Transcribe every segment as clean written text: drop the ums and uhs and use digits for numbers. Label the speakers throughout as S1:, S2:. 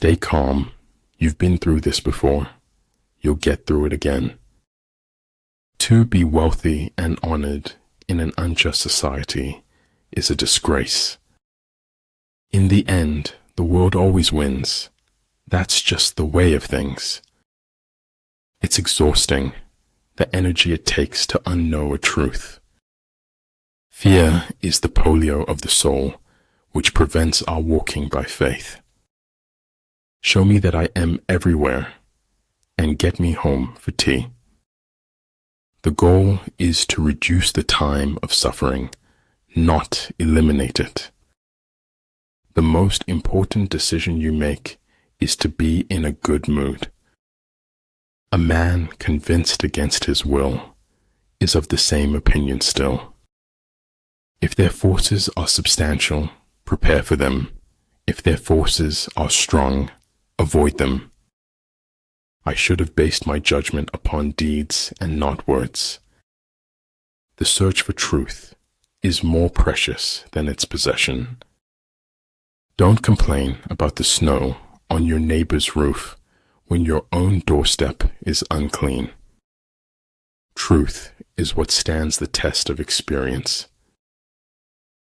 S1: Stay calm. You've been through this before. You'll get through it again. To be wealthy and honored in an unjust society is a disgrace. In the end, the world always wins. That's just the way of things. It's exhausting, the energy it takes to unknow a truth. Fear is the polio of the soul, which prevents our walking by faith. Show me that I am everywhere, and get me home for tea. The goal is to reduce the time of suffering, not eliminate it. The most important decision you make is to be in a good mood. A man convinced against his will is of the same opinion still. If their forces are substantial, prepare for them. If their forces are strong, avoid them. I should have based my judgment upon deeds and not words. The search for truth is more precious than its possession. Don't complain about the snow on your neighbor's roof when your own doorstep is unclean. Truth is what stands the test of experience.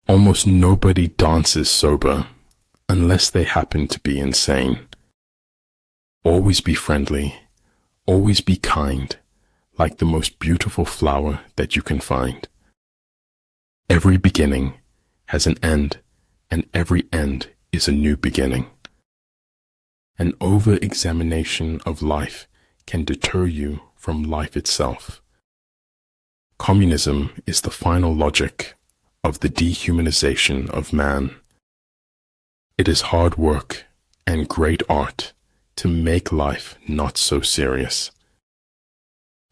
S1: Almost nobody dances sober unless they happen to be insane. Always be friendly, always be kind, like the most beautiful flower that you can find. Every beginning has an end, and every end is a new beginning. An over-examination of life can deter you from life itself. Communism is the final logic of the dehumanization of man. It is hard work and great art to make life not so serious.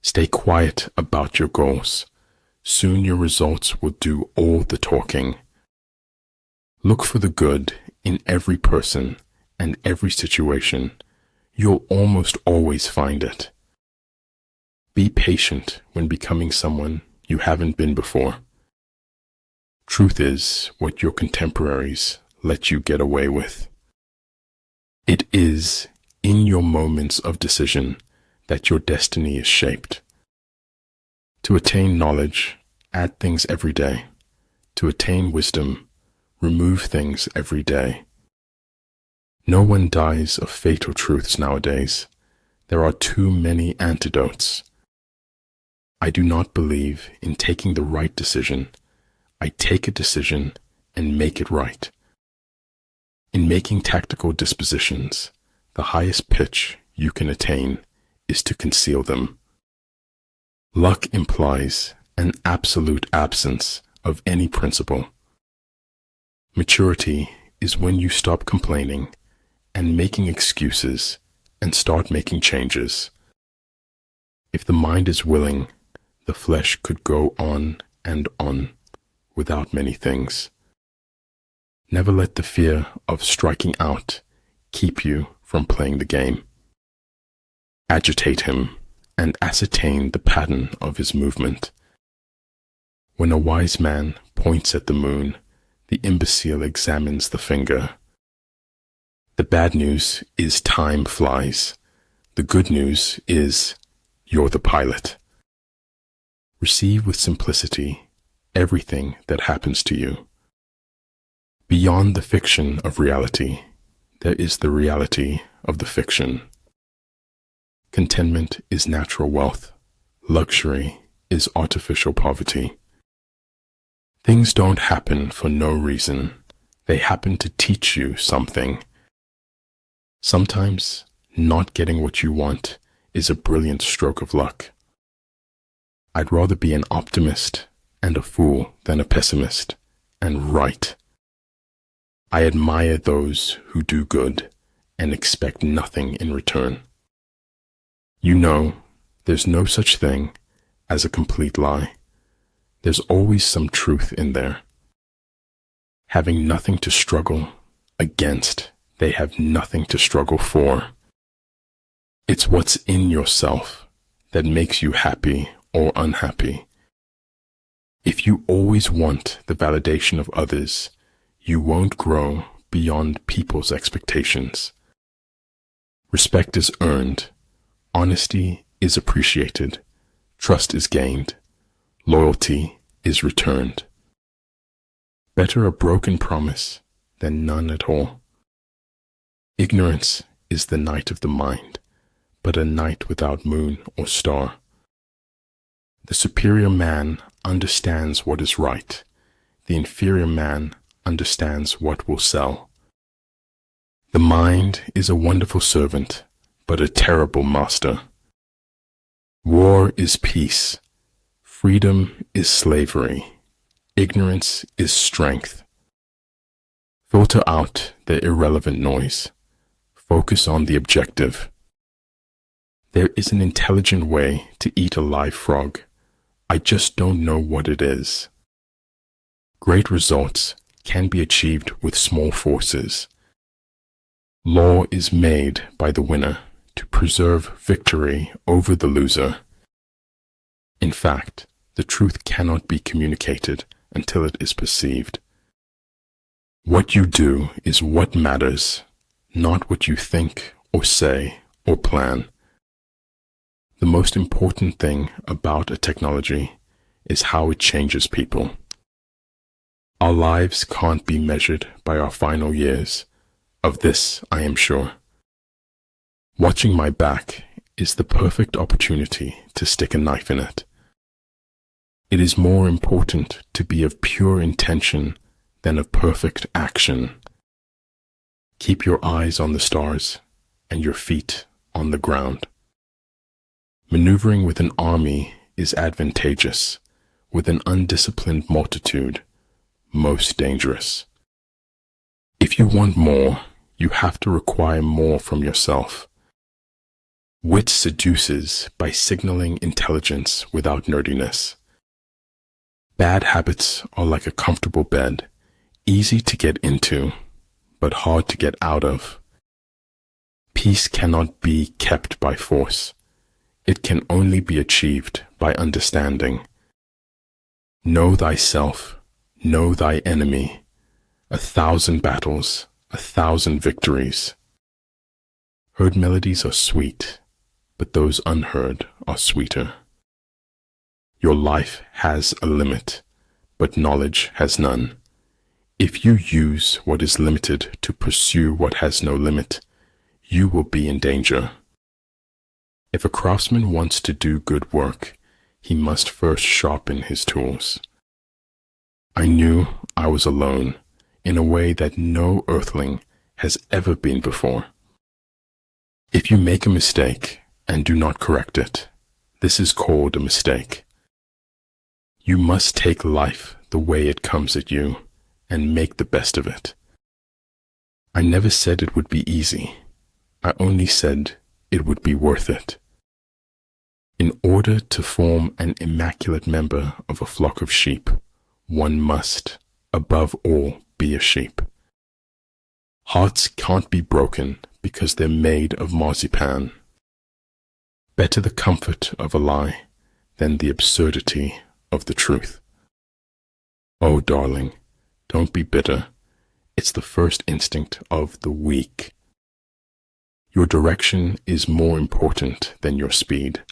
S1: Stay quiet about your goals. Soon your results will do all the talking. Look for the good in every person and every situation. You'll almost always find it. Be patient when becoming someone you haven't been before. Truth is what your contemporaries let you get away with. It is in your moments of decision that your destiny is shaped. To attain knowledge, add things every day. To attain wisdom, remove things every day. No one dies of fatal truths nowadays. There are too many antidotes. I do not believe in taking the right decision. I take a decision and make it right. In making tactical dispositions, the highest pitch you can attain is to conceal them. Luck implies an absolute absence of any principle. Maturity is when you stop complaining and making excuses and start making changes. If the mind is willing, the flesh could go on and on without many things. Never let the fear of striking out keep you from playing the game. Agitate him and ascertain the pattern of his movement. When a wise man points at the moon, the imbecile examines the finger. The bad news is time flies. The good news is you're the pilot. Receive with simplicity everything that happens to you. Beyond the fiction of reality, there is the reality of the fiction. Contentment is natural wealth. Luxury is artificial poverty. Things don't happen for no reason. They happen to teach you something. Sometimes, not getting what you want is a brilliant stroke of luck. I'd rather be an optimist and a fool than a pessimist, and right. I admire those who do good and expect nothing in return. You know, there's no such thing as a complete lie. There's always some truth in there. Having nothing to struggle against, they have nothing to struggle for. It's what's in yourself that makes you happy or unhappy. If you always want the validation of others, you won't grow beyond people's expectations. Respect is earned, honesty is appreciated, trust is gained, loyalty is returned. Better a broken promise than none at all. Ignorance is the night of the mind, but a night without moon or star. The superior man understands what is right. The inferior man understands what will sell. The mind is a wonderful servant, but a terrible master. War is peace. Freedom is slavery. Ignorance is strength. Filter out the irrelevant noise. Focus on the objective. There is an intelligent way to eat a live frog. I just don't know what it is. Great results can be achieved with small forces. Law is made by the winner to preserve victory over the loser. In fact, the truth cannot be communicated until it is perceived. What you do is what matters, not what you think or say or plan. The most important thing about a technology is how it changes people. Our lives can't be measured by our final years. Of this, I am sure. Watching my back is the perfect opportunity to stick a knife in it. It is more important to be of pure intention than of perfect action. Keep your eyes on the stars and your feet on the ground. Maneuvering with an army is advantageous. With an undisciplined multitude, most dangerous. If you want more, you have to require more from yourself. Wit seduces by signaling intelligence without nerdiness. Bad habits are like a comfortable bed, easy to get into, but hard to get out of. Peace cannot be kept by force. It can only be achieved by understanding. Know thyself, know thy enemy. 1,000 battles, 1,000 victories. Heard melodies are sweet, but those unheard are sweeter. Your life has a limit, but knowledge has none. If you use what is limited to pursue what has no limit, you will be in danger. If a craftsman wants to do good work, he must first sharpen his tools. I knew I was alone in a way that no earthling has ever been before. If you make a mistake and do not correct it, this is called a mistake. You must take life the way it comes at you and make the best of it. I never said it would be easy. I only said it would be worth it. In order to form an immaculate member of a flock of sheep, one must, above all, be a sheep. Hearts can't be broken because they're made of marzipan. Better the comfort of a lie than the absurdity of the truth. Oh, darling, don't be bitter. It's the first instinct of the weak. Your direction is more important than your speed.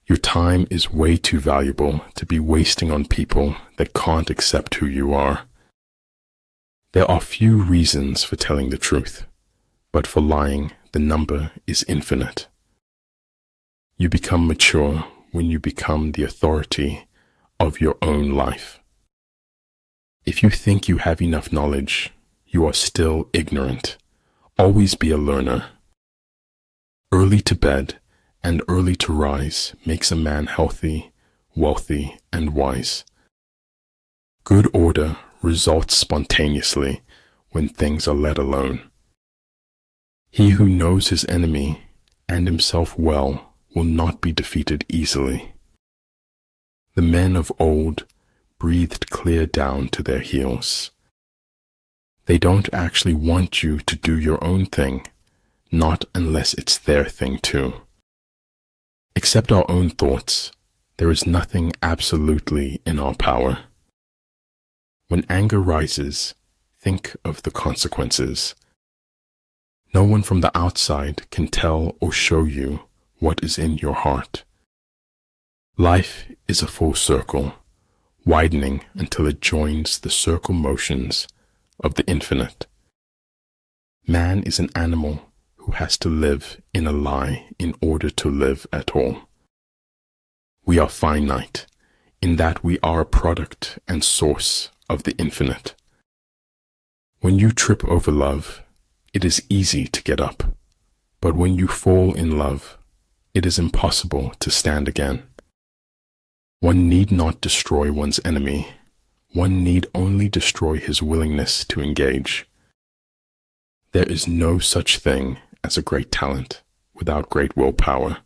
S1: Your time is way too valuable to be wasting on people that can't accept who you are. There are few reasons for telling the truth, but for lying, the number is infinite. You become mature when you become the authority of your own life. If you think you have enough knowledge, you are still ignorant. Always be a learner. Early to bed and early to rise makes a man healthy, wealthy, and wise. Good order results spontaneously when things are let alone. He who knows his enemy and himself well will not be defeated easily. The men of old breathed clear down to their heels. They don't actually want you to do your own thing, not unless it's their thing too. Except our own thoughts, there is nothing absolutely in our power. When anger rises, think of the consequences. No one from the outside can tell or show you what is in your heart. Life is a full circle, widening until it joins the circle motions of the infinite. Man is an animal who has to live in a lie in order to live at all. We are finite in that we are a product and source of the infinite. When you trip over love, it is easy to get up, but when you fall in love, it is impossible to stand again. One need not destroy one's enemy. One need only destroy his willingness to engage. There is no such thing as a great talent without great willpower.